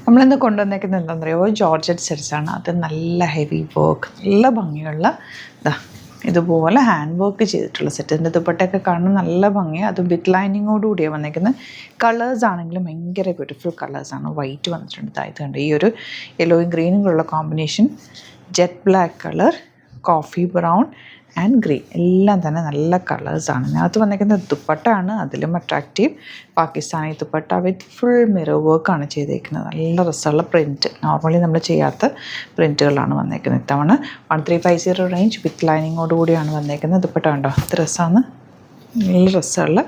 നമ്മളിന്ന് കൊണ്ടുവന്നേക്കുന്നത് എന്താണെന്ന് അറിയുമോ? ജോർജറ്റ് സെറ്റ്സാണ്. അത് നല്ല ഹെവി വർക്ക്, നല്ല ഭംഗിയുള്ള ഇതുപോലെ ഹാൻഡ് വർക്ക് ചെയ്തിട്ടുള്ള സെറ്റ്. ഇതിൻ്റെ ദുപ്പട്ടയൊക്കെ കാണുമ്പോൾ നല്ല ഭംഗിയാണ്. അത് വിത്ത് ലൈനിങ്ങോടുകൂടിയാണ് വന്നേക്കുന്നത്. കളേഴ്സ് ആണെങ്കിലും ഭയങ്കര ബ്യൂട്ടിഫുൾ കളേഴ്സാണ്. വൈറ്റ് വന്നിട്ടുണ്ട്, താഴത്ത് കണ്ട് ഈ ഒരു യെല്ലോയും ഗ്രീനും ഉള്ള combination, jet black colour, coffee brown and green, എല്ലാം തന്നെ നല്ല കളേഴ്സാണ്. ഇതിനകത്ത് വന്നിരിക്കുന്നത് ദുപ്പട്ടയാണ് അതിലും attractive. Pakistani dupatta with full mirror വർക്കാണ് ചെയ്തേക്കുന്നത്. നല്ല രസമുള്ള പ്രിൻറ്റ്, നോർമലി നമ്മൾ ചെയ്യാത്ത പ്രിൻറ്റുകളാണ് വന്നേക്കുന്നത്. ഇത്തവണ 1350 റേഞ്ച് വിത്ത് ലൈനിങ്ങോടുകൂടിയാണ് വന്നേക്കുന്നത്. ദുപ്പട്ട കണ്ടോ, ഇത് രസമാണ്, നല്ല രസമുള്ള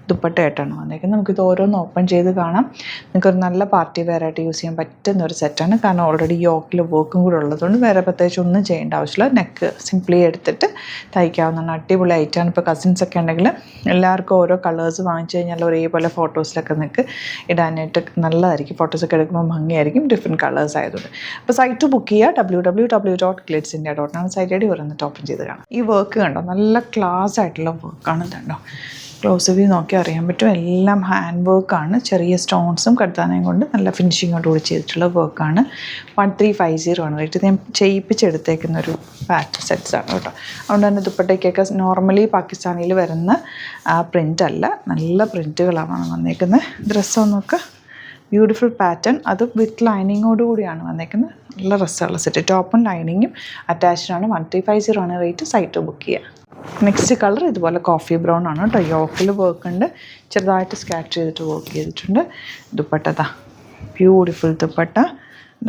ദുപ്പട്ടയായിട്ടാണ് വന്നേക്കുന്നത്. നമുക്കിത് ഓരോന്ന് ഓപ്പൺ ചെയ്ത് കാണാം. നിങ്ങൾക്കൊരു നല്ല പാർട്ടി വെയറായിട്ട് യൂസ് ചെയ്യാൻ പറ്റുന്ന ഒരു സെറ്റാണ്. കാരണം ഓൾറെഡി യോക്കിൽ വർക്കും കൂടെ ഉള്ളതുകൊണ്ട് വേറെ പ്രത്യേകിച്ച് ഒന്നും ചെയ്യേണ്ട ആവശ്യമില്ല. നെക്ക് സിംപ്ലി എടുത്തിട്ട് തയ്ക്കാവുന്നതാണ്. അടിപൊളി ഐറ്റമാണ്. ഇപ്പോൾ കസിൻസൊക്കെ ഉണ്ടെങ്കിൽ എല്ലാവർക്കും ഓരോ കളേഴ്സ് വാങ്ങിച്ചു കഴിഞ്ഞാൽ ഒരേപോലെ ഫോട്ടോസിലൊക്കെ നിങ്ങൾക്ക് ഇടാനായിട്ട് നല്ലതായിരിക്കും. ഫോട്ടോസൊക്കെ എടുക്കുമ്പോൾ ഭംഗിയായിരിക്കും, ഡിഫറെൻറ്റ് കളേഴ്സ് ആയതുകൊണ്ട്. അപ്പോൾ സൈറ്റ് ബുക്ക് ചെയ്യുക, www.glitzindia.com സൈറ്റ് ഐ ഡി വന്നിട്ട് ഓപ്പൺ ചെയ്ത് കാണാം. ഈ വർക്ക് കണ്ടോ, നല്ല ക്ലാസ് ആയിട്ടുള്ള വർക്കാണ്. ഇതുണ്ടോ, ക്ലോസ് വ്യൂ നോക്കി അറിയാൻ പറ്റും. എല്ലാം ഹാൻഡ് വർക്കാണ്. ചെറിയ സ്റ്റോൺസും കടുത്താനയും കൊണ്ട് നല്ല ഫിനിഷിങ്ങോടുകൂടി ചെയ്തിട്ടുള്ള വർക്കാണ്. 1350 ആണ് റേറ്റ്. ഞാൻ ചെയ്യിപ്പിച്ചെടുത്തേക്കുന്ന ഒരു പാറ്റേൺ സെറ്റ്സാണ് കേട്ടോ. അതുകൊണ്ട് തന്നെ ദുപ്പട്ടയ്ക്കൊക്കെ നോർമലി പാകിസ്ഥാനിൽ വരുന്ന പ്രിൻ്റ് അല്ല, നല്ല പ്രിൻറ്റുകളാണ് വന്നേക്കുന്നത്. ഡ്രസ്സൊന്നൊക്കെ ബ്യൂട്ടിഫുൾ പാറ്റേൺ, അത് വിത്ത് ലൈനിങ്ങോടുകൂടിയാണ് വന്നേക്കുന്നത്. നല്ല രസമുള്ള സെറ്റ്. ടോപ്പും ലൈനിങ്ങും അറ്റാച്ച്ഡ് ആണ്. 1350 ആണ് റേറ്റ്. സൈറ്റ് ബുക്ക് ചെയ്യുക. നെക്സ്റ്റ് കളർ ഇതുപോലെ കോഫി ബ്രൗൺ ആണ് കേട്ടോ. യോക്കിൽ വർക്ക് ഉണ്ട്, ചെറുതായിട്ട് സ്കാച്ച് ചെയ്തിട്ട് വർക്ക് ചെയ്തിട്ടുണ്ട്. ദുപ്പട്ട ബ്യൂട്ടിഫുൾ ദുപ്പട്ട,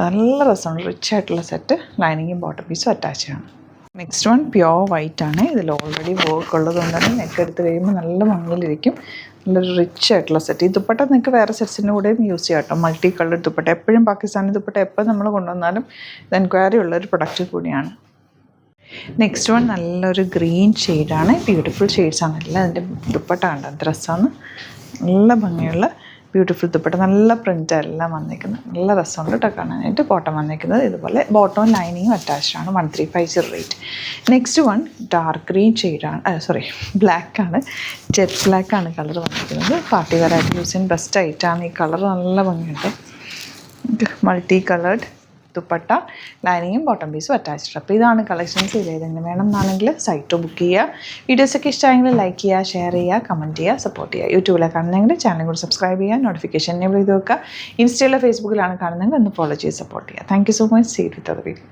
നല്ല രസമാണ്. റിച്ച് ആയിട്ടുള്ള സെറ്റ്. ലൈനിങ്ങും ബോട്ടം പീസും അറ്റാച്ച്ഡ് ആണ്. നെക്സ്റ്റ് വൺ പ്യോർ വൈറ്റ് ആണ്. ഇതിൽ ഓൾറെഡി വർക്ക് ഉള്ളത് കൊണ്ട് തന്നെ നെക്ക് എടുത്ത് കഴിയുമ്പോൾ നല്ല ഭംഗിയിലിരിക്കും. നല്ലൊരു റിച്ച് ആയിട്ടുള്ള സെറ്റ്. ഈ ദുപ്പട്ട നിങ്ങൾക്ക് വേറെ സെറ്റ്സിൻ്റെ കൂടെയും യൂസ് ചെയ്യാം കേട്ടോ. മൾട്ടി കളർ ദുപ്പട്ട, എപ്പോഴും പാകിസ്ഥാനി ദുപ്പട്ട എപ്പോൾ നമ്മൾ കൊണ്ടുവന്നാലും ഇത് എൻക്വയറി ഉള്ളൊരു പ്രൊഡക്റ്റ് കൂടിയാണ്. നെക്സ്റ്റ് വൺ നല്ലൊരു ഗ്രീൻ ഷെയ്ഡാണ്. ബ്യൂട്ടിഫുൾ ഷെയ്ഡ്സാണ് എല്ലാം. അതിൻ്റെ ദുപ്പട്ട കണ്ട ഡ്രസ്സാണ്, നല്ല ഭംഗിയുള്ള ബ്യൂട്ടിഫുൾ ദുപ്പട്ട, നല്ല പ്രിൻ്റെല്ലാം വന്നിരിക്കുന്നത്. നല്ല രസമുണ്ട് കേട്ടോ കാണാനായിട്ട്. ബോട്ടം വന്നിരിക്കുന്നത് ഇതുപോലെ, ബോട്ടവും ലൈനിങ്ങും അറ്റാച്ച്ഡ് ആണ്. 1350 rate. Next one dark green ഷെയ്ഡാണ്, ബ്ലാക്കാണ്, ജെറ്റ് ബ്ലാക്കാണ് കളർ വന്നിരിക്കുന്നത്. പാർട്ടി വെയറായിട്ട് യൂസ് ചെയ്യാൻ ബെസ്റ്റ് ആയിട്ടാണ്. ഈ കളർ നല്ല ഭംഗിയുണ്ട്. മൾട്ടി കളേർഡ് ദുപ്പട്ട, ലൈനിങ്ങും ബോട്ടം പീസും അറ്റാച്ച്ഡ്. അപ്പോൾ ഇതാണ് കളക്ഷൻസ്. ഇതേതെങ്കിലും വേണം എന്നാണെങ്കിൽ സൈറ്റ് ബുക്ക് ചെയ്യുക. വീഡിയോസൊക്കെ ഇഷ്ടമായെങ്കിൽ ലൈക്ക് ചെയ്യുക, ഷെയർ ചെയ്യുക, കമൻറ്റ് ചെയ്യുക, സപ്പോർട്ട് ചെയ്യുക. യൂട്യൂബിലാണ് കാണുന്നതെങ്കിൽ ചാനൽ കൂടി സബ്സ്ക്രൈബ് ചെയ്യുക, നോട്ടിഫിക്കേഷൻ എനേബിൾ ചെയ്ത് വെക്കുക. ഇൻസ്റ്റയിലോ ഫേസ്ബുക്കിലാണ് കാണുന്നതെങ്കിൽ ഒന്ന് ഫോളോ ചെയ്ത് സപ്പോർട്ട് ചെയ്യുക. Thank you so much. See you with other video.